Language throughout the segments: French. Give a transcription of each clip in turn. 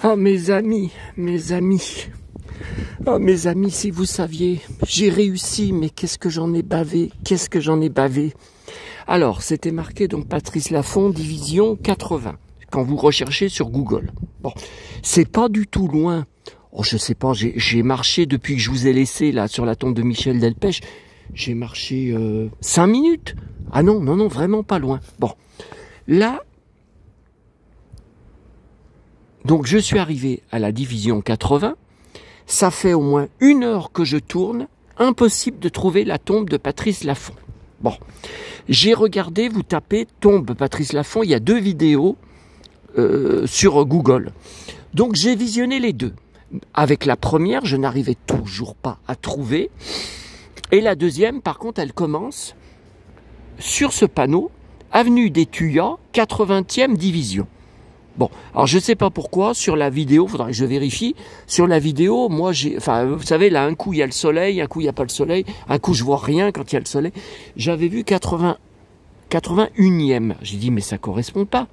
Ah mes amis, oh mes amis, si vous saviez, j'ai réussi, mais qu'est-ce que j'en ai bavé, Alors, c'était marqué donc Patrice Laffont, division 80, quand vous recherchez sur Google. Bon, c'est pas du tout loin. Oh, je sais pas, j'ai marché depuis que je vous ai laissé là sur la tombe de Michel Delpech, j'ai marché 5 minutes. Ah non, vraiment pas loin. Bon, là, donc je suis arrivé à la division 80, ça fait au moins 1 heure que je tourne, impossible de trouver la tombe de Patrice Laffont. Bon, j'ai regardé, vous tapez tombe Patrice Laffont, il y a 2 vidéos sur Google. Donc j'ai visionné les 2. Avec la première, je n'arrivais toujours pas à trouver. Et la deuxième, par contre, elle commence sur ce panneau, avenue des Tuyas, 80e division. Bon, alors je sais pas pourquoi, sur la vidéo, faudrait que je vérifie, sur la vidéo, moi vous savez, là, un coup il y a le soleil, un coup il n'y a pas le soleil, un coup je vois rien quand il y a le soleil. J'avais vu 81e. J'ai dit, mais ça correspond pas.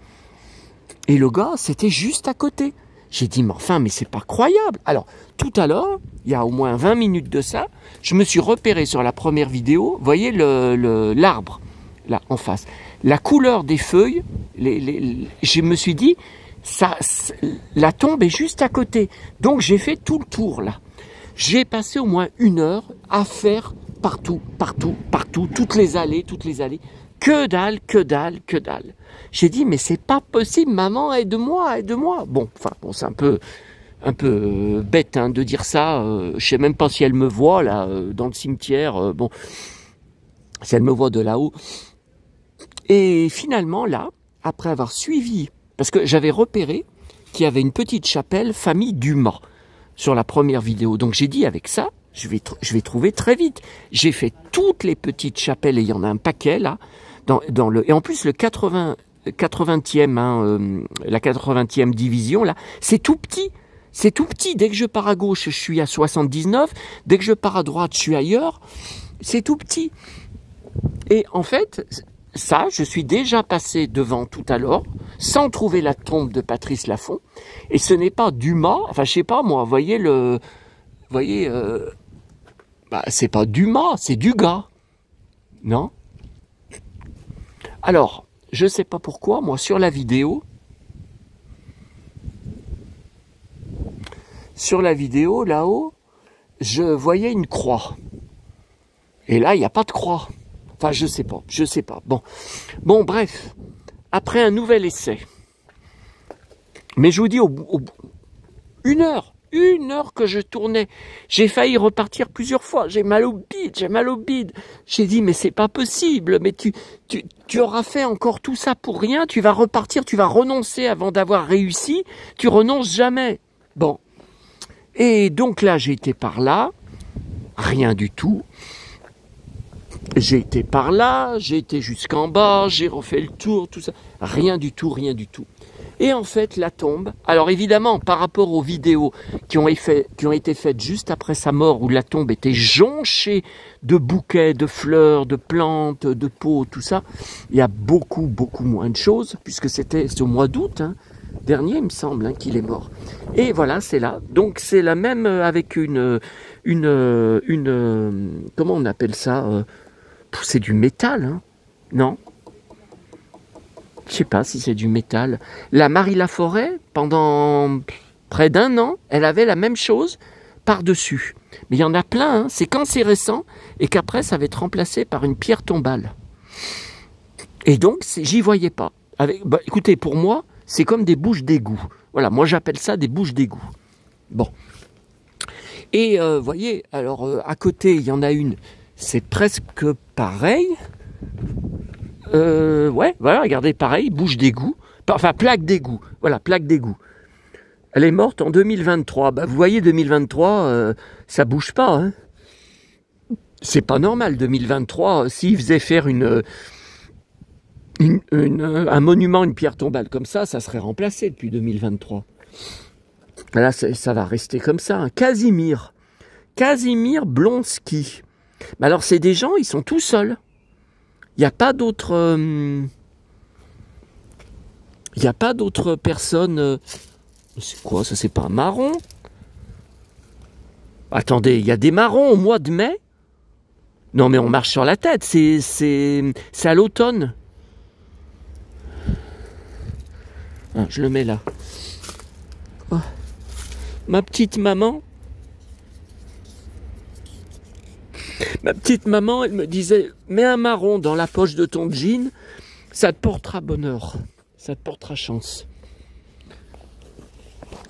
Et le gars, c'était juste à côté. J'ai dit, mais c'est pas croyable. Alors, tout à l'heure, il y a au moins 20 minutes de ça, je me suis repéré sur la première vidéo, vous voyez l'arbre, là, en face. La couleur des feuilles, je me suis dit, la tombe est juste à côté. Donc, j'ai fait tout le tour, là. J'ai passé au moins 1 heure à faire partout, toutes les allées. Que dalle. J'ai dit, mais c'est pas possible, maman, aide-moi. Bon, c'est un peu bête hein, de dire ça. Je sais même pas si elle me voit là dans le cimetière. Bon, si elle me voit de là-haut. Et finalement là, après avoir suivi, parce que j'avais repéré qu'il y avait une petite chapelle famille Dumas sur la première vidéo. Donc j'ai dit avec ça, je vais trouver très vite. J'ai fait toutes les petites chapelles et il y en a un paquet là. Et en plus le 80e, la 80e division là, c'est tout petit. Dès que je pars à gauche, je suis à 79. Dès que je pars à droite, je suis ailleurs. C'est tout petit. Et en fait, ça, je suis déjà passé devant tout à l'heure, sans trouver la tombe de Patrice Laffont. Et ce n'est pas Dumas. Enfin, je sais pas moi. C'est pas Dumas, c'est Dugas. Non? Alors, je sais pas pourquoi, moi, sur la vidéo, là-haut, je voyais une croix. Et là, il n'y a pas de croix. Enfin, je sais pas. Bon, bref. Après un nouvel essai. Mais je vous dis, 1 heure que je tournais. J'ai failli repartir plusieurs fois. J'ai mal au bide. J'ai dit, mais c'est pas possible. Mais tu auras fait encore tout ça pour rien. Tu vas repartir, tu vas renoncer avant d'avoir réussi. Tu renonces jamais. Bon. Et donc là, j'ai été par là. Rien du tout. J'ai été par là. J'ai été jusqu'en bas. J'ai refait le tour, tout ça. Rien du tout. Et en fait, la tombe, alors évidemment, par rapport aux vidéos qui ont été faites juste après sa mort, où la tombe était jonchée de bouquets, de fleurs, de plantes, de peaux, tout ça, il y a beaucoup moins de choses, puisque c'est au mois d'août, dernier, il me semble, qu'il est mort. Et voilà, c'est là. Donc c'est la même avec une comment on appelle ça c'est du métal, non ? Je sais pas si c'est du métal. La Marie Laforêt, pendant près d'1 an, elle avait la même chose par-dessus. Mais il y en a plein, c'est quand c'est récent, et qu'après ça va être remplacé par une pierre tombale. Et donc, j'y voyais pas. Écoutez, pour moi, c'est comme des bouches d'égout. Voilà, moi j'appelle ça des bouches d'égout. Bon. Et voyez, alors à côté, il y en a une, c'est presque pareil. Ouais, voilà, regardez, pareil, bouche d'égout, enfin plaque d'égout, voilà, plaque d'égout. Elle est morte en 2023. Vous voyez, 2023, ça bouge pas. C'est pas normal, 2023. S'ils faisaient faire un monument, une pierre tombale comme ça serait remplacé depuis 2023. Là, ça va rester comme ça. Casimir Blonsky. Mais alors, c'est des gens, ils sont tout seuls. Il n'y a pas d'autres personnes C'est quoi ça? C'est pas un marron? Attendez, il y a des marrons au mois de mai? Non mais on marche sur la tête, c'est à l'automne. Ah, je le mets là. Oh. Ma petite maman, elle me disait, mets un marron dans la poche de ton jean, ça te portera bonheur, ça te portera chance.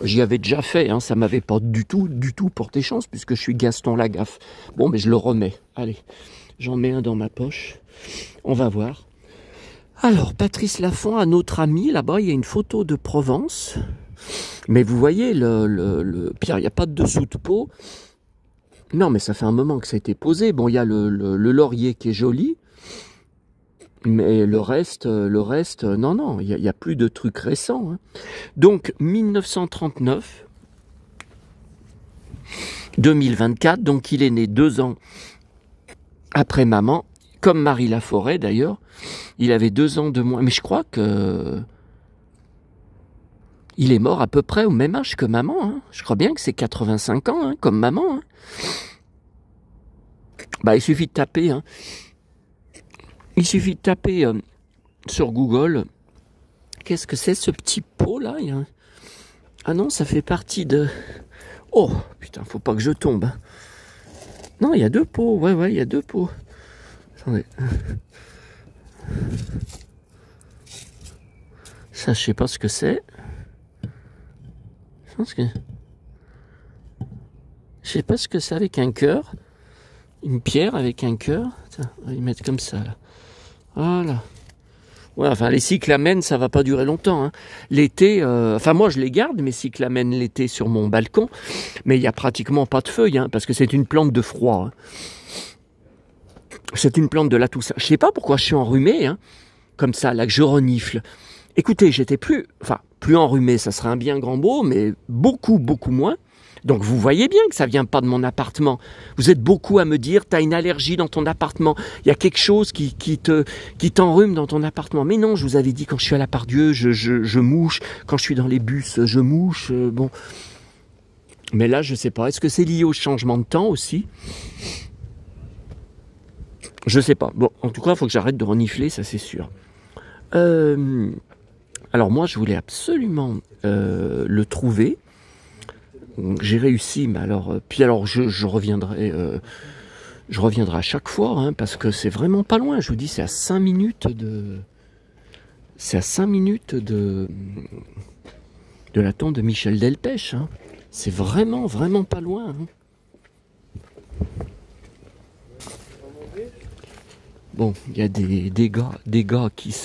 J'y avais déjà fait, hein, ça m'avait pas du tout porté chance puisque je suis Gaston Lagaffe. Bon, mais je le remets. Allez, j'en mets un dans ma poche. On va voir. Alors, Patrice Laffont, à notre ami, là-bas, il y a une photo de Provence. Mais vous voyez, Pierre, il n'y a pas de dessous de peau. Non, mais ça fait un moment que ça a été posé. Bon, il y a le laurier qui est joli. Mais le reste, non, il y a plus de trucs récents. Hein. Donc, 1939, 2024, donc il est né 2 ans après maman, comme Marie Laforêt d'ailleurs. Il avait 2 ans de moins, mais je crois que il est mort à peu près au même âge que maman. Hein. Je crois bien que c'est 85 ans, hein, comme maman. Hein. Bah, il suffit de taper. Hein. Il suffit de taper sur Google. Qu'est-ce que c'est ce petit pot là? Ah non, ça fait partie de... Oh, putain, faut pas que je tombe. Hein. Non, il y a 2 pots. Ouais, il y a 2 pots. Attendez. Ça, je sais pas ce que c'est. Je sais pas ce que c'est avec un cœur. Une pierre avec un cœur. Tiens, on va y mettre comme ça, là. Voilà. Ouais, enfin, les cyclamènes, ça va pas durer longtemps. Hein. L'été, enfin moi je les garde, mes cyclamènes l'été sur mon balcon, mais il y a pratiquement pas de feuilles, hein, parce que c'est une plante de froid. Hein. C'est une plante de la Toussaint. Je sais pas pourquoi je suis enrhumé, hein, comme ça, là, que je renifle. Écoutez, j'étais plus enrhumé, ça serait un bien grand mot, mais beaucoup moins. Donc vous voyez bien que ça vient pas de mon appartement. Vous êtes beaucoup à me dire, t'as une allergie dans ton appartement. Il y a quelque chose qui t'enrhume dans ton appartement. Mais non, je vous avais dit, quand je suis à la Pardieu, je mouche. Quand je suis dans les bus, je mouche. Bon. Mais là, je sais pas. Est-ce que c'est lié au changement de temps aussi? Je sais pas. Bon, en tout cas, il faut que j'arrête de renifler, ça c'est sûr. Alors moi, je voulais absolument le trouver. J'ai réussi, mais alors, je reviendrai à chaque fois, hein, parce que c'est vraiment pas loin. Je vous dis, c'est à 5 minutes de la tombe de Michel Delpech. Hein. C'est vraiment pas loin. Hein. Bon, il y a des gars qui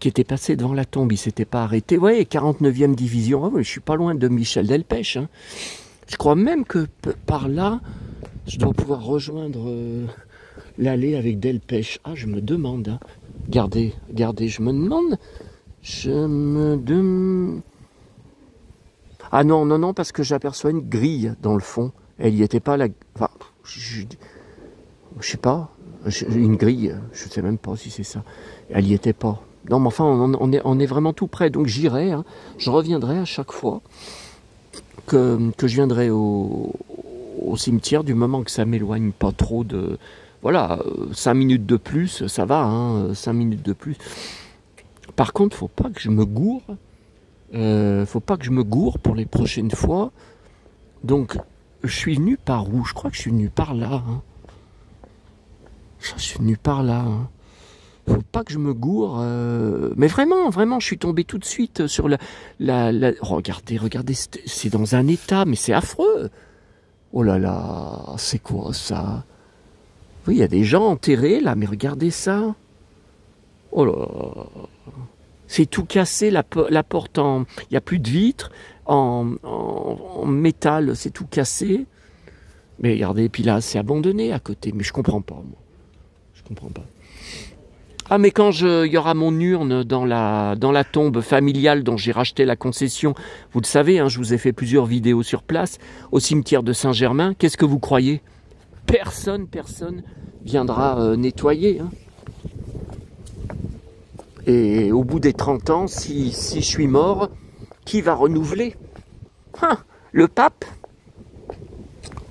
étaient passés devant la tombe, ils s'étaient pas arrêtés. Ouais, 49e division, oh, je suis pas loin de Michel Delpech. Hein. Je crois même que par là, je dois pouvoir rejoindre l'allée avec Delpech. Ah, je me demande. Hein. Regardez, je me demande. Ah non, parce que j'aperçois une grille dans le fond. Elle y était pas, enfin, je sais pas. Une grille, je ne sais même pas si c'est ça. Elle n'y était pas. Non, mais enfin, on est vraiment tout près. Donc j'irai, hein. Je reviendrai à chaque fois que je viendrai au cimetière, du moment que ça m'éloigne pas trop de... Voilà, 5 minutes de plus, ça va, hein, 5 minutes de plus. Par contre, faut pas que je me gourre. Faut pas que je me gourre pour les prochaines fois. Donc, je suis venu par où? Je crois que je suis venu par là, hein. Je suis venu par là. Hein. Faut pas que je me gourre. Mais vraiment, je suis tombé tout de suite sur la... Regardez, c'est dans un état, mais c'est affreux. Oh là là, c'est quoi ça? Oui, il y a des gens enterrés là, mais regardez ça. Oh là là. C'est tout cassé, la porte en... Il n'y a plus de vitres, en métal, c'est tout cassé. Mais regardez, puis là, c'est abandonné à côté. Mais je comprends pas, moi. Je comprends pas. Ah, mais quand il y aura mon urne dans la tombe familiale dont j'ai racheté la concession, vous le savez, hein, je vous ai fait plusieurs vidéos sur place, au cimetière de Saint-Germain, qu'est-ce que vous croyez? Personne viendra nettoyer. Hein. Et au bout des 30 ans, si je suis mort, qui va renouveler? Le pape,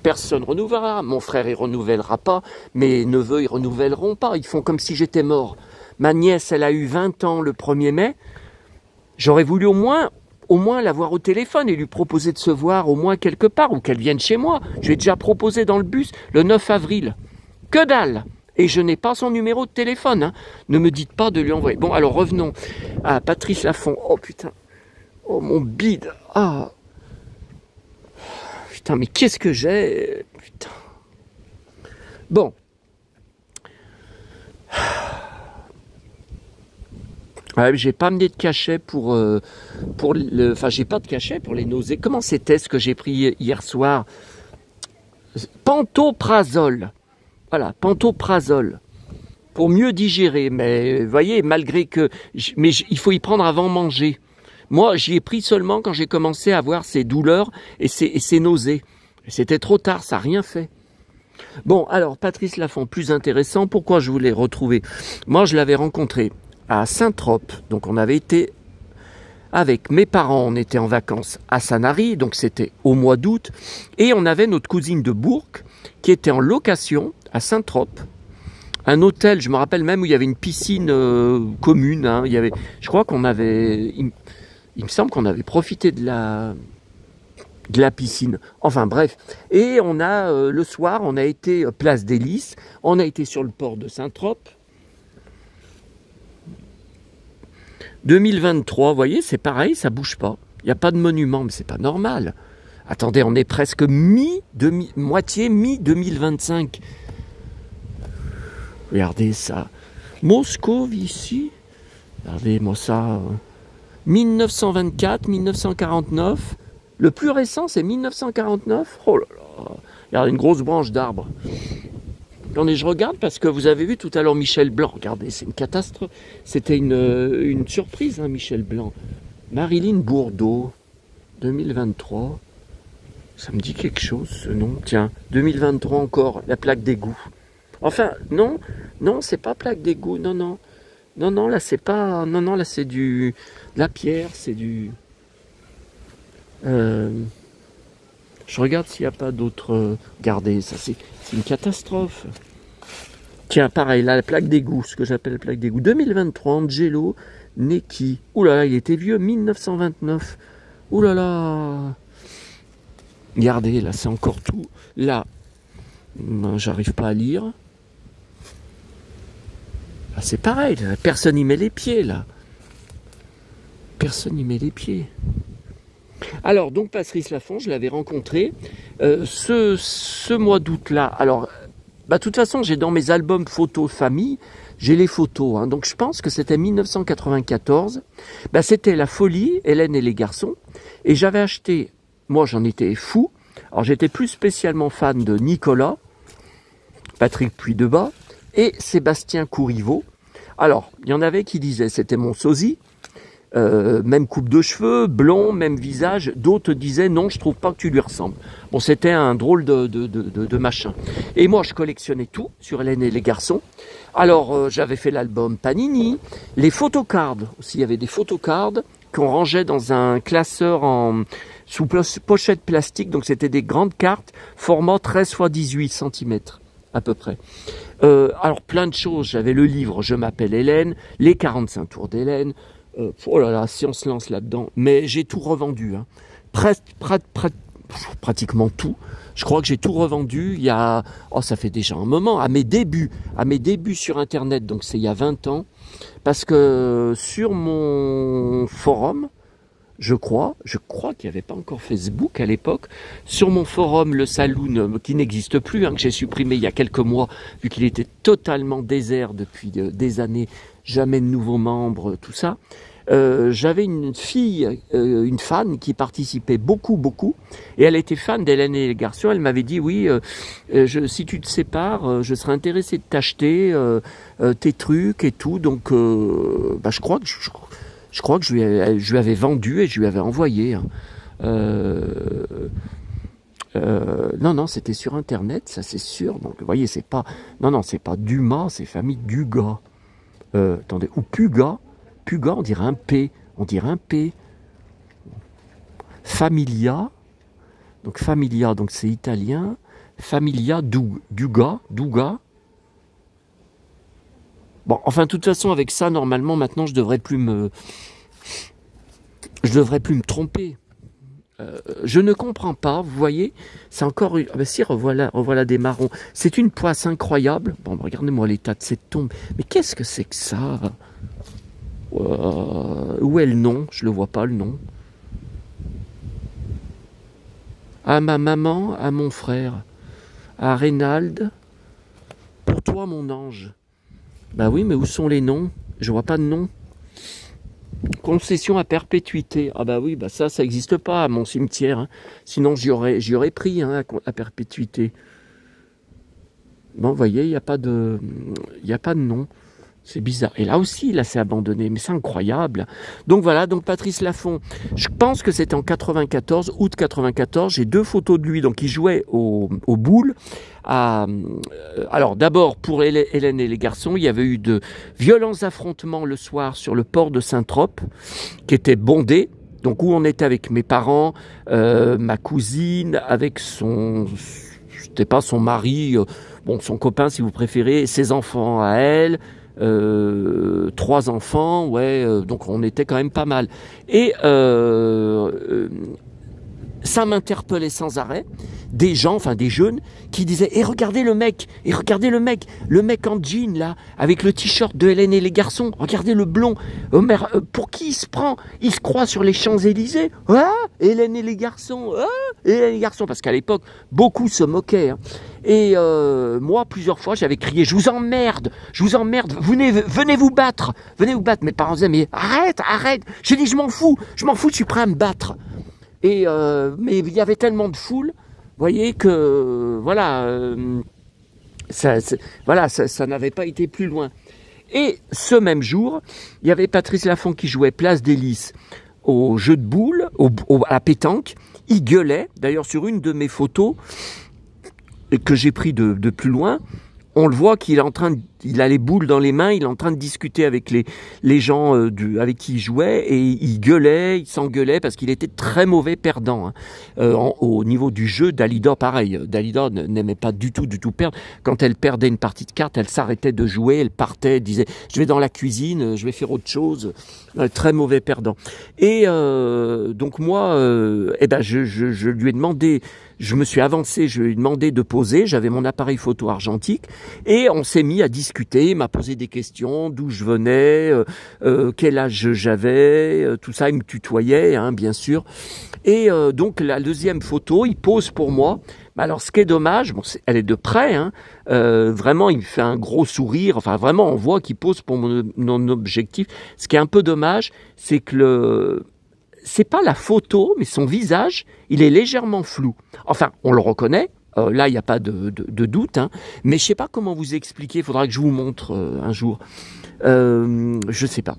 personne renouvellera. Mon frère, il renouvellera pas. Mes neveux, ils renouvelleront pas. Ils font comme si j'étais mort. Ma nièce, elle a eu 20 ans le 1er mai. J'aurais voulu au moins la voir au téléphone et lui proposer de se voir au moins quelque part ou qu'elle vienne chez moi. Je lui ai déjà proposé dans le bus le 9 avril. Que dalle! Et je n'ai pas son numéro de téléphone. Hein. Ne me dites pas de lui envoyer. Bon, alors revenons à Patrice Laffont. Oh putain. Oh mon bide. Ah. Putain, mais qu'est-ce que j'ai? Putain. Bon. Ouais, j'ai pas amené de cachet pour le... Enfin, j'ai pas de cachet pour les nausées. Comment c'était ce que j'ai pris hier soir? Pantoprazole. Voilà, pantoprazole. Pour mieux digérer. Mais vous voyez, malgré que... il faut y prendre avant manger. Moi, j'y ai pris seulement quand j'ai commencé à avoir ces douleurs et ces nausées. C'était trop tard, ça n'a rien fait. Bon, alors, Patrice Laffont, plus intéressant. Pourquoi je voulais retrouver? Moi, je l'avais rencontré à Saint-Trope. Donc, on avait été avec mes parents, on était en vacances à Sanary, donc c'était au mois d'août. Et on avait notre cousine de Bourg qui était en location à Saint-Trope. Un hôtel, je me rappelle même où il y avait une piscine commune. Hein. Il y avait, je crois qu'on avait... Il me semble qu'on avait profité de la piscine. Enfin bref. Et on a, le soir, on a été place des Lys. On a été sur le port de Saint-Trope. 2023, vous voyez, c'est pareil, ça bouge pas. Il n'y a pas de monument, mais c'est pas normal. Attendez, on est presque moitié mi-2025. Regardez ça. Moscovici. Regardez-moi ça. 1924, 1949. Le plus récent, c'est 1949. Oh là là. Regardez, une grosse branche d'arbre. Attendez, je regarde parce que vous avez vu tout à l'heure Michel Blanc. Regardez, c'est une catastrophe. C'était une surprise, hein, Michel Blanc. Marilyn Bourdeau, 2023. Ça me dit quelque chose, ce nom. Tiens, 2023 encore, la plaque d'égout. Enfin, non, c'est pas plaque d'égout, non, là c'est pas, là c'est de la pierre, c'est du... je regarde s'il n'y a pas d'autres... Regardez, ça c'est une catastrophe. Tiens, pareil, là, la plaque d'égout, ce que j'appelle la plaque d'égout. 2023, Angelo Necchi. Ouh là là, il était vieux, 1929. Ouh là là. Regardez, là, c'est encore tout. Là, j'arrive pas à lire. Ah, c'est pareil, là, personne n'y met les pieds, là. Personne n'y met les pieds. Alors, donc, Patrice Laffont, je l'avais rencontré ce mois d'août-là. Alors, de toute façon, j'ai dans mes albums photos famille, j'ai les photos. Hein, donc, je pense que c'était 1994. C'était la folie, Hélène et les garçons. Et j'avais acheté, moi, j'en étais fou. Alors, j'étais plus spécialement fan de Nicolas, Patrick Puydebas et Sébastien Courriveau. Alors, il y en avait qui disaient c'était mon sosie. Même coupe de cheveux, blond, même visage. D'autres disaient non, je trouve pas que tu lui ressembles. Bon, c'était un drôle de machin. Et moi, je collectionnais tout sur Hélène et les garçons. Alors, j'avais fait l'album Panini, les photocards aussi. Il y avait des photocards qu'on rangeait dans un classeur sous pochette plastique. Donc, c'était des grandes cartes, format 13 x 18 cm à peu près. Alors, plein de choses. J'avais le livre Je m'appelle Hélène, les 45 tours d'Hélène. Oh là là, si on se lance là-dedans. Mais j'ai tout revendu. Hein. Pratiquement tout. Je crois que j'ai tout revendu il y a... Oh, ça fait déjà un moment. À mes débuts sur Internet, donc c'est il y a 20 ans. Parce que sur mon forum, je crois qu'il n'y avait pas encore Facebook à l'époque. Sur mon forum, le Saloon, qui n'existe plus, hein, que j'ai supprimé il y a quelques mois, vu qu'il était totalement désert depuis des années, jamais de nouveaux membres, tout ça. J'avais une fille, une fan qui participait beaucoup, et elle était fan d'Hélène et les garçons. Elle m'avait dit oui, si tu te sépares, je serais intéressé de t'acheter tes trucs et tout. Donc, je crois que je lui avais vendu et je lui avais envoyé. Hein. Non, c'était sur Internet, ça c'est sûr. Donc, vous voyez, c'est pas, c'est pas Dumas, c'est famille Dugas. Attendez, ou Puga, on dirait un P. Familia, Donc Familia, donc c'est italien. Familia Duga. Bon, enfin, de toute façon, avec ça, normalement, maintenant, je devrais plus me tromper. Je ne comprends pas, vous voyez, c'est encore une... Ah ben si, revoilà des marrons. C'est une poisse incroyable. Bon, regardez-moi l'état de cette tombe. Mais qu'est-ce que c'est que ça? Où est le nom? Je le vois pas, le nom. À ma maman, à mon frère, à Reynald, pour toi, mon ange. Bah oui, mais où sont les noms? Je vois pas de nom. Concession à perpétuité. Ah bah oui, bah ça n'existe pas à mon cimetière. Hein. Sinon, j'y aurais pris hein, à perpétuité. Bon, vous voyez, il n'y a pas de nom. C'est bizarre. Et là aussi, là, c'est abandonné. Mais c'est incroyable. Donc voilà, donc Patrice Laffont, je pense que c'était en 94, août 94. J'ai 2 photos de lui. Donc, il jouait au boule. Alors, d'abord, pour Hélène et les garçons, il y avait eu de violents affrontements le soir sur le port de Saint-Trope, qui était bondé. Donc, où on était avec mes parents, ma cousine, avec c'était pas son mari, bon, son copain, si vous préférez, ses enfants à elle, 3 enfants, ouais, donc on était quand même pas mal. Et ça m'interpellait sans arrêt, des gens, enfin des jeunes, qui disaient « Et regardez le mec le mec en jean là, avec le t-shirt de Hélène et les garçons, regardez le blond, pour qui il se prend? Il se croit sur les Champs-Élysées, ah, Hélène et les garçons, ah, Hélène et les garçons », parce qu'à l'époque, beaucoup se moquaient. Hein. Et moi, plusieurs fois, j'avais crié « Je vous emmerde, venez vous battre !» Mes parents disaient « Mais arrête !» J'ai dit « Je m'en fous, je suis prêt à me battre !» Et mais il y avait tellement de foule, vous voyez que voilà, ça n'avait pas été plus loin. Et ce même jour, il y avait Patrice Laffont qui jouait Place des Lys au jeu de boules, à la pétanque. Il gueulait, d'ailleurs sur une de mes photos que j'ai pris de plus loin, on le voit qu'il est en train de, il a les boules dans les mains, il est en train de discuter avec les gens avec qui il jouait, et il gueulait, il s'engueulait parce qu'il était très mauvais perdant. Hein. Au niveau du jeu, Dalida, pareil, Dalida n'aimait pas du tout perdre. Quand elle perdait une partie de cartes, elle s'arrêtait de jouer, elle partait, elle disait « je vais dans la cuisine, je vais faire autre chose ». Très mauvais perdant. Et donc moi, je lui ai demandé, je me suis avancé, je lui ai demandé de poser, j'avais mon appareil photo argentique, et on s'est mis à discuter, il m'a posé des questions, d'où je venais, quel âge j'avais, tout ça, il me tutoyait, hein, bien sûr. Et donc la deuxième photo, il pose pour moi. Alors ce qui est dommage, bon, elle est de près, hein, vraiment il me fait un gros sourire, enfin vraiment on voit qu'il pose pour mon objectif. Ce qui est un peu dommage, c'est que c'est pas la photo, mais son visage, il est légèrement flou. Enfin, on le reconnaît, là il n'y a pas de doute, hein, mais je sais pas comment vous expliquer, il faudra que je vous montre un jour. Je sais pas.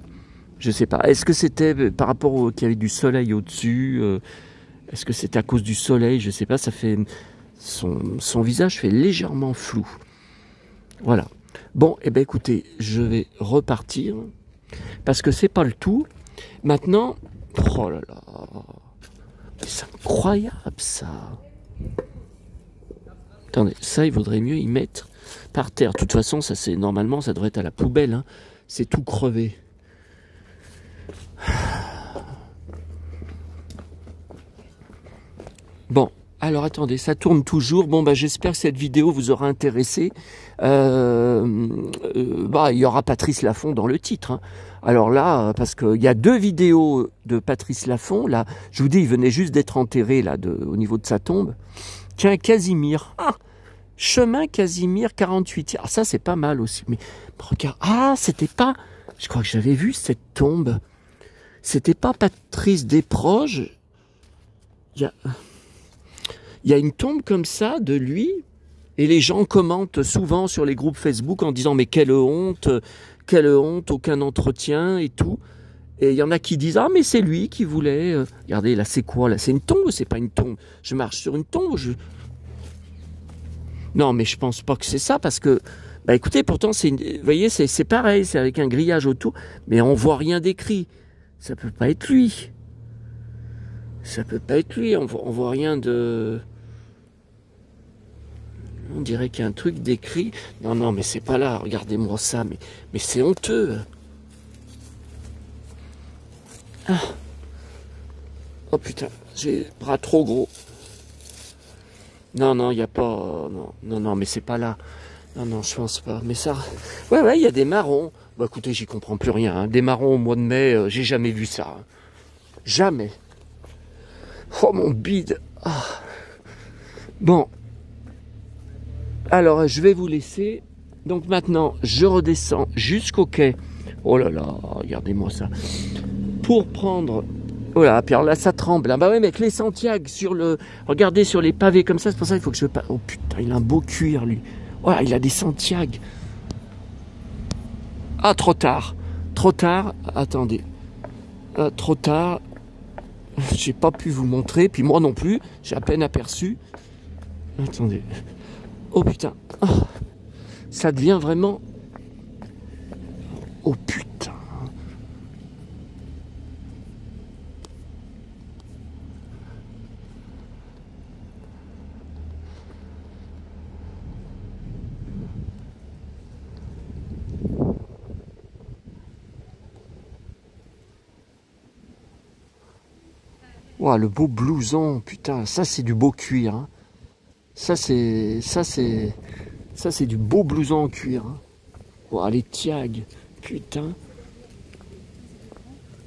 Est-ce que c'était par rapport qu'il y avait du soleil au-dessus, est-ce que c'était à cause du soleil? Je sais pas, ça fait... Son visage fait légèrement flou. Voilà. Bon, eh bien écoutez, je vais repartir, parce que c'est pas le tout. Maintenant, oh là là, c'est incroyable ça. Attendez, ça il vaudrait mieux y mettre par terre. De toute façon, ça c'est normalement, ça devrait être à la poubelle. Hein. C'est tout crevé. Bon. Alors attendez, ça tourne toujours. Bon bah j'espère que cette vidéo vous aura intéressé. Il y aura Patrice Laffont dans le titre. Hein. Alors là, parce qu'il y a 2 vidéos de Patrice Laffont. Là, je vous dis, il venait juste d'être enterré là, au niveau de sa tombe. Tiens, Casimir. Ah, chemin Casimir 48. Ah ça c'est pas mal aussi. Mais regarde, ah c'était pas. Je crois que j'avais vu cette tombe. C'était pas Patrice Desproges. Il y a une tombe comme ça de lui, et les gens commentent souvent sur les groupes Facebook en disant « mais quelle honte, aucun entretien et tout ». Et il y en a qui disent « ah mais c'est lui qui voulait… ». Regardez, là c'est quoi là? C'est une tombe ou c'est pas une tombe? Je marche sur une tombe Non mais je pense pas que c'est ça, parce que, bah écoutez, pourtant, vous voyez, c'est pareil, c'est avec un grillage autour, mais on voit rien d'écrit. Ça peut pas être lui. Ça peut pas être lui, on voit rien de... On dirait qu'il y a un truc décrit. Non, non, mais c'est pas là, regardez-moi ça, mais c'est honteux. Ah. Oh putain, j'ai le bras trop gros. Non, non, il n'y a pas... Non, non, non, mais c'est pas là. Non, non, je pense pas. Mais ça... Ouais, ouais, il y a des marrons. Bah écoutez, j'y comprends plus rien. Hein. Des marrons au mois de mai, j'ai jamais vu ça. Hein. Jamais. Oh, mon bide. Ah. Bon. Alors, je vais vous laisser. Donc maintenant, je redescends jusqu'au quai. Oh là là, regardez-moi ça. Pour prendre... Oh là, puis alors là, ça tremble. Bah ouais, mais avec les Santiago sur le... Regardez, sur les pavés comme ça, c'est pour ça qu'il faut que je... Oh putain, il a un beau cuir, lui. Oh, il a des Santiago. Ah, trop tard. Trop tard. Attendez. Trop tard. J'ai pas pu vous montrer. Puis moi non plus. J'ai à peine aperçu. Attendez. Oh putain. Oh, ça devient vraiment... Oh putain. Ouah, le beau blouson, putain, ça c'est du beau cuir. Hein. Ça c'est du beau blouson en cuir. Hein. Ouah, les tiags, putain.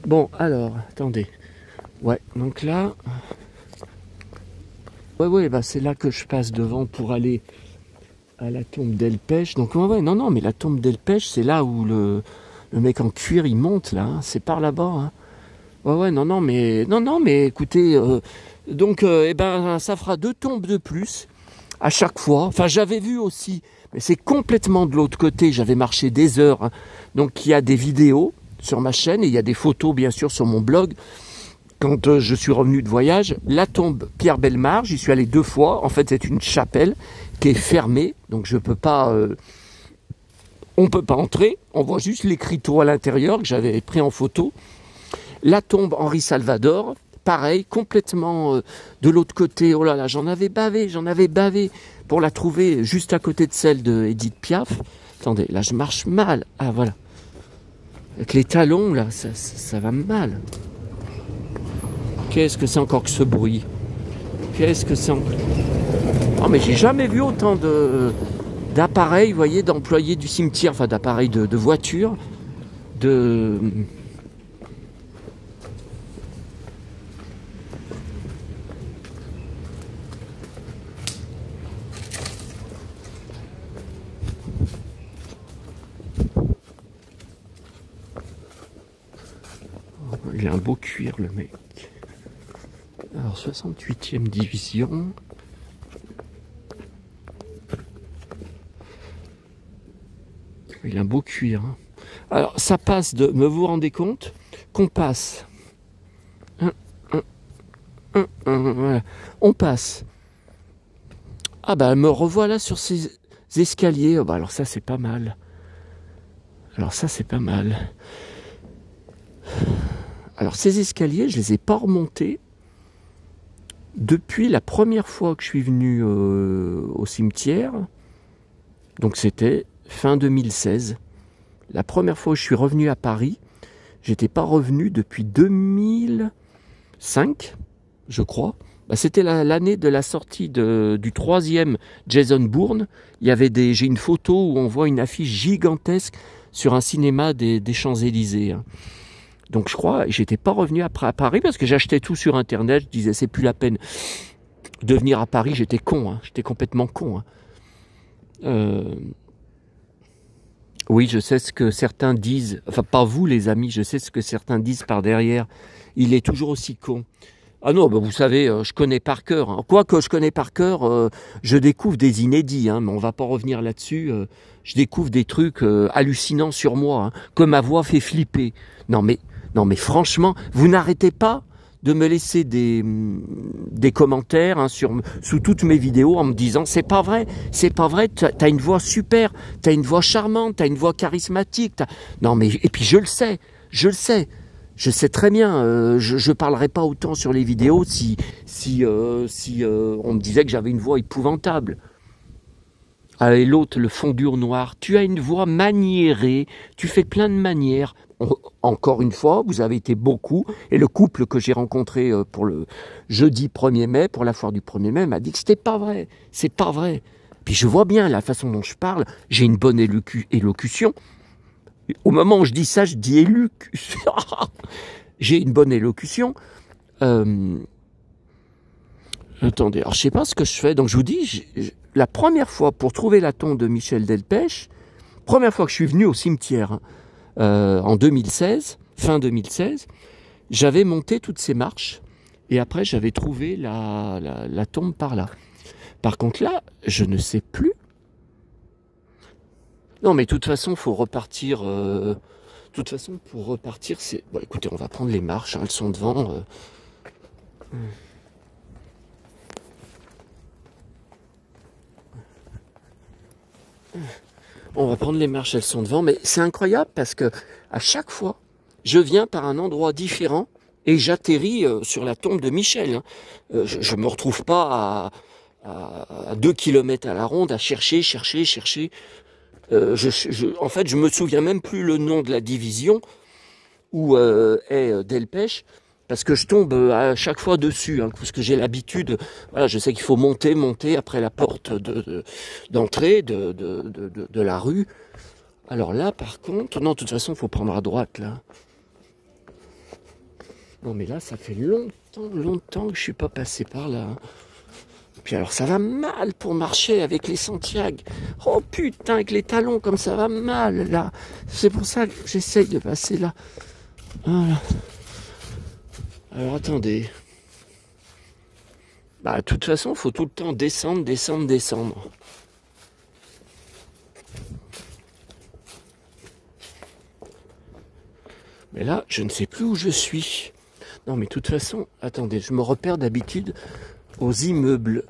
Bon, alors, attendez. Ouais, donc là... Ouais, bah c'est là que je passe devant pour aller à la tombe d'Elpech. Donc ouais, non, mais la tombe d'Elpech, c'est là où le mec en cuir, il monte, là. Hein. C'est par là-bas, hein. Ouais, non, mais écoutez, donc, eh ben, ça fera 2 tombes de plus à chaque fois. Enfin, j'avais vu aussi, mais c'est complètement de l'autre côté. J'avais marché des heures. Hein. Donc, il y a des vidéos sur ma chaîne et il y a des photos, bien sûr, sur mon blog. Quand je suis revenu de voyage, la tombe Pierre Bellemare, j'y suis allé 2 fois. En fait, c'est une chapelle qui est fermée, donc je peux pas. On peut pas entrer. On voit juste l'écriteau à l'intérieur que j'avais pris en photo. La tombe Henri Salvador, pareil, complètement de l'autre côté. Oh là là, j'en avais bavé pour la trouver juste à côté de celle de Edith Piaf. Attendez, là je marche mal. Ah voilà. Avec les talons, là, ça va mal. Qu'est-ce que c'est encore que ce bruit? Qu'est-ce que c'est encore... Oh mais j'ai jamais vu autant d'appareils, vous voyez, d'employés du cimetière, enfin d'appareils de voitures, de... Il a un beau cuir, le mec. Alors, 68e division. Il a un beau cuir. Hein. Alors, ça passe de... Me vous rendez compte qu'on passe... Voilà. On passe... Ah bah, me revoilà sur ces escaliers. Oh, bah, alors ça, c'est pas mal. Alors ça, c'est pas mal. Alors ces escaliers, je les ai pas remontés depuis la première fois que je suis venu au cimetière. Donc c'était fin 2016. La première fois où je suis revenu à Paris, j'étais pas revenu depuis 2005, je crois. Bah, c'était l'année de la sortie du 3e Jason Bourne. Il y avait j'ai une photo où on voit une affiche gigantesque sur un cinéma des Champs-Élysées. Hein. Donc je crois, j'étais pas revenu après à Paris parce que j'achetais tout sur internet, je disais c'est plus la peine de venir à Paris, j'étais con, hein, j'étais complètement con. Hein. Oui, je sais ce que certains disent, enfin pas vous les amis, je sais ce que certains disent par derrière, il est toujours aussi con. Ah non, bah vous savez, je connais par cœur. Hein. Quoique je connais par cœur, je découvre des inédits, hein, mais on va pas revenir là-dessus. Je découvre des trucs hallucinants sur moi, hein, que ma voix fait flipper. Non mais franchement, vous n'arrêtez pas de me laisser des commentaires hein, sous toutes mes vidéos en me disant c'est pas vrai, t'as une voix super, t'as une voix charmante, t'as une voix charismatique. Non mais et puis je le sais. Je sais très bien, je parlerais pas autant sur les vidéos si on me disait que j'avais une voix épouvantable. Ah, et l'autre, le fondu au noir, tu as une voix maniérée, tu fais plein de manières. Encore une fois, vous avez été beaucoup, et le couple que j'ai rencontré pour le jeudi 1er mai, pour la foire du 1er mai, m'a dit que c'était pas vrai, c'est pas vrai. Puis je vois bien la façon dont je parle, j'ai une bonne élocution. Au moment où je dis ça, je dis élocution. J'ai une bonne élocution. Attendez, alors je sais pas ce que je fais, donc je vous dis, la première fois pour trouver la tombe de Michel Delpech, première fois que je suis venu au cimetière, en 2016, fin 2016, j'avais monté toutes ces marches, et après j'avais trouvé la tombe par là. Par contre là, je ne sais plus. Non mais de toute façon, faut repartir. De toute façon, pour repartir, c'est... Bon, écoutez, on va prendre les marches, hein, elles sont devant. On va prendre les marches, elles sont devant, mais c'est incroyable parce que à chaque fois, je viens par un endroit différent et j'atterris sur la tombe de Michel. Hein. Je me retrouve pas à 2 kilomètres à la ronde à chercher. En fait, je me souviens même plus le nom de la division où est Delpech, parce que je tombe à chaque fois dessus, hein, parce que j'ai l'habitude, voilà, je sais qu'il faut monter après la porte d'entrée de la rue. Alors là, par contre, non, de toute façon, il faut prendre à droite, là. Non, mais là, ça fait longtemps que je suis pas passé par là. Hein. Puis alors, ça va mal pour marcher avec les Santiago. Oh putain, avec les talons, comme ça va mal, là. C'est pour ça que j'essaye de passer là. Voilà. Alors attendez. Bah, de toute façon, il faut tout le temps descendre. Mais là, je ne sais plus où je suis. Non, mais de toute façon, attendez, je me repère d'habitude aux immeubles.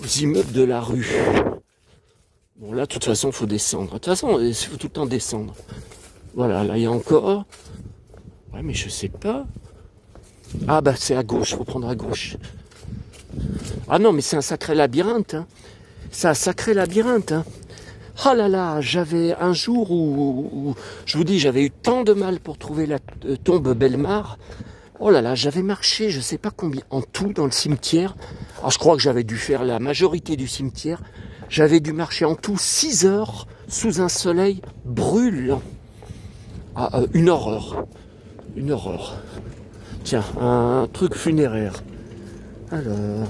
Aux immeubles de la rue. Bon, là, de toute façon, il faut descendre. De toute façon, il faut tout le temps descendre. Voilà, là, il y a encore... Ouais, mais je sais pas. Ah, bah, c'est à gauche, faut prendre à gauche. Ah non, mais c'est un sacré labyrinthe. Hein. C'est un sacré labyrinthe. Hein. Oh là là, j'avais un jour où je vous dis, j'avais eu tant de mal pour trouver la tombe Bellemare. Oh là là, j'avais marché, je sais pas combien, en tout dans le cimetière. Alors, je crois que j'avais dû faire la majorité du cimetière. J'avais dû marcher en tout 6 heures sous un soleil brûlant. Ah, une horreur. Une horreur. Tiens, un truc funéraire. Alors...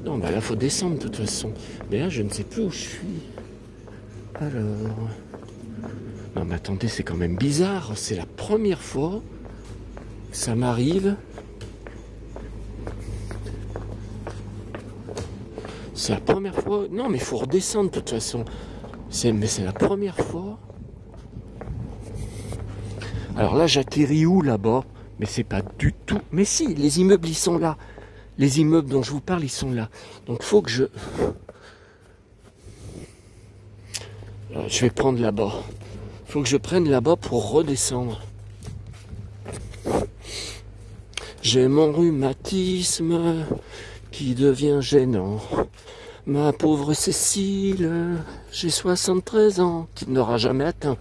Non, bah là, faut descendre de toute façon. Mais là, je ne sais plus où je suis. Alors... Non, mais attendez, c'est quand même bizarre. C'est la première fois que ça m'arrive. C'est la première fois... Non, mais il faut redescendre de toute façon. Mais c'est la première fois... Alors là, j'atterris où, là-bas? Mais c'est pas du tout... Mais si, les immeubles, ils sont là. Les immeubles dont je vous parle, ils sont là. Donc, il faut que je... Je vais prendre là-bas. Il faut que je prenne là-bas pour redescendre. J'ai mon rhumatisme qui devient gênant. Ma pauvre Cécile, j'ai 73 ans, qui n'aura jamais atteint.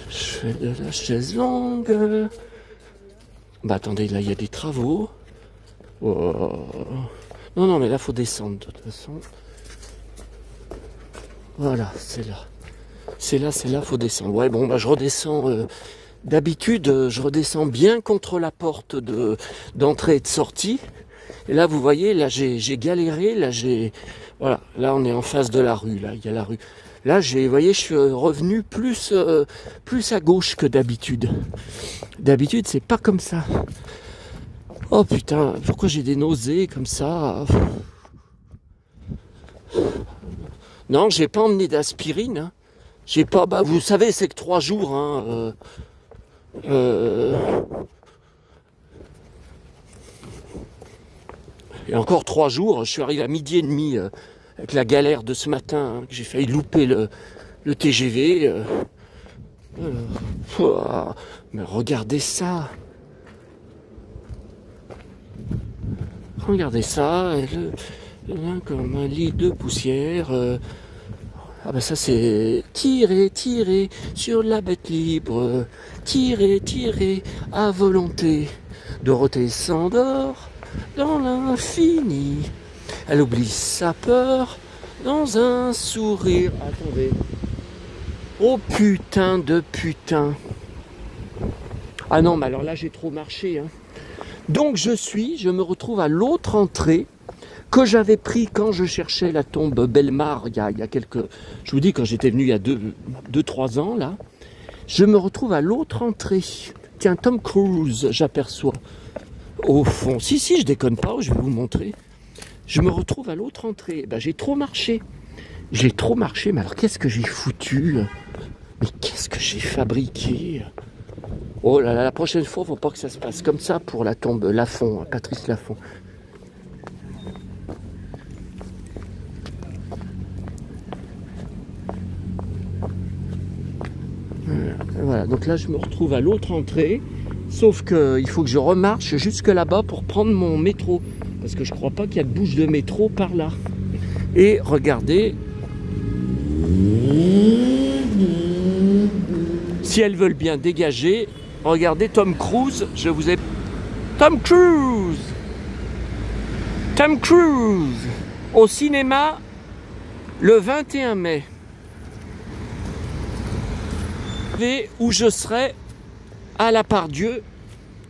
Je fais de la chaise longue. Bah attendez, là il y a des travaux. Oh. Non, mais là faut descendre de toute façon. Voilà, c'est là. C'est là, faut descendre. Ouais, bon, bah je redescends. D'habitude, je redescends bien contre la porte d'entrée et de sortie. Et là, vous voyez, là j'ai galéré, là j'ai... Voilà, là on est en face de la rue, là, il y a la rue. Là, vous voyez, je suis revenu plus à gauche que d'habitude. D'habitude, c'est pas comme ça. Oh putain, pourquoi j'ai des nausées comme ça? Non, j'ai pas emmené d'aspirine. Hein. J'ai pas... Bah, vous savez, c'est que 3 jours. Hein, Et encore 3 jours, je suis arrivé à 12h30. avec la galère de ce matin, hein, que j'ai failli louper le TGV. Mais regardez ça. Regardez ça, comme un lit de poussière. Ah ben ça c'est tirer, tirer sur la bête libre, tirer, tirer à volonté. Dorothée s'endort dans l'infini. Elle oublie sa peur dans un sourire. Attendez. Oh putain de putain. Ah non, mais alors là j'ai trop marché. Hein. Donc je me retrouve à l'autre entrée que j'avais pris quand je cherchais la tombe Bellemare il y a quelques... Je vous dis, quand j'étais venu il y a 2-3 ans, là. Je me retrouve à l'autre entrée. Tiens, Tom Cruise, j'aperçois. Au fond. Si, je déconne pas, je vais vous montrer. Je me retrouve à l'autre entrée. Ben, j'ai trop marché. J'ai trop marché, mais alors qu'est-ce que j'ai foutu? Mais qu'est-ce que j'ai fabriqué? Oh là là, la prochaine fois, faut pas que ça se passe comme ça pour la tombe Lafont, Patrice Lafont. Voilà, donc là je me retrouve à l'autre entrée, sauf qu'il faut que je remarche jusque là-bas pour prendre mon métro, parce que je crois pas qu'il y a de bouche de métro par là. Et regardez, si elles veulent bien dégager, regardez Tom Cruise, je vous ai... Tom Cruise au cinéma le 21 mai. Où je serai à la Part-Dieu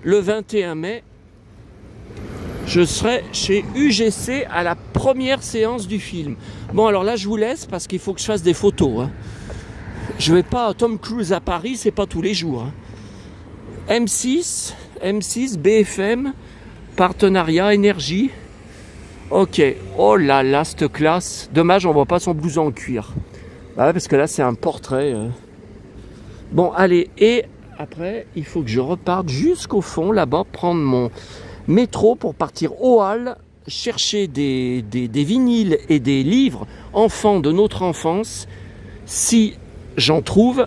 le 21 mai. Je serai chez UGC à la première séance du film. Bon, alors là, je vous laisse parce qu'il faut que je fasse des photos. Hein. Je vais pas à Tom Cruise à Paris, c'est pas tous les jours. Hein. M6, BFM, partenariat, énergie. Ok, oh là là, cette classe. Dommage, on voit pas son blouson en cuir. Bah, parce que là, c'est un portrait... Bon, allez, et après, il faut que je reparte jusqu'au fond, là-bas, prendre mon métro pour partir au Halles, chercher des vinyles et des livres enfants de notre enfance, si j'en trouve.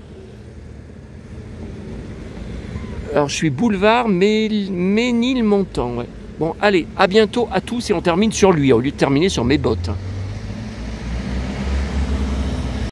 Alors, je suis boulevard Ménilmontant, ouais. Bon, allez, à bientôt à tous et on termine sur lui, au lieu de terminer sur mes bottes.